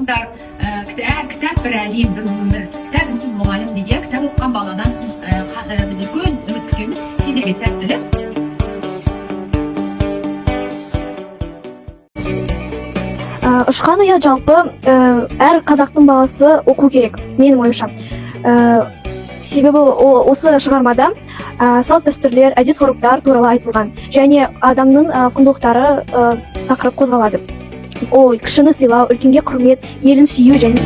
Достар, кітап бір әлем, бір өмір, кітап үнсіз мұғалім деген кітап оқыған баладан біз үлкен үміт күтеміз. Сендерге сәттілік. Ұшқан ұя жалпы әр қазақтың баласы оқу керек, менің ойымша. Себебі осы шығармада салт дәстүрлер, әдет-ғұрыптар туралы айтылған және адамның құндылықтары тақырып қозғалады. Ол кішіні сыйлау, үлкенге құрмет, елін сүю және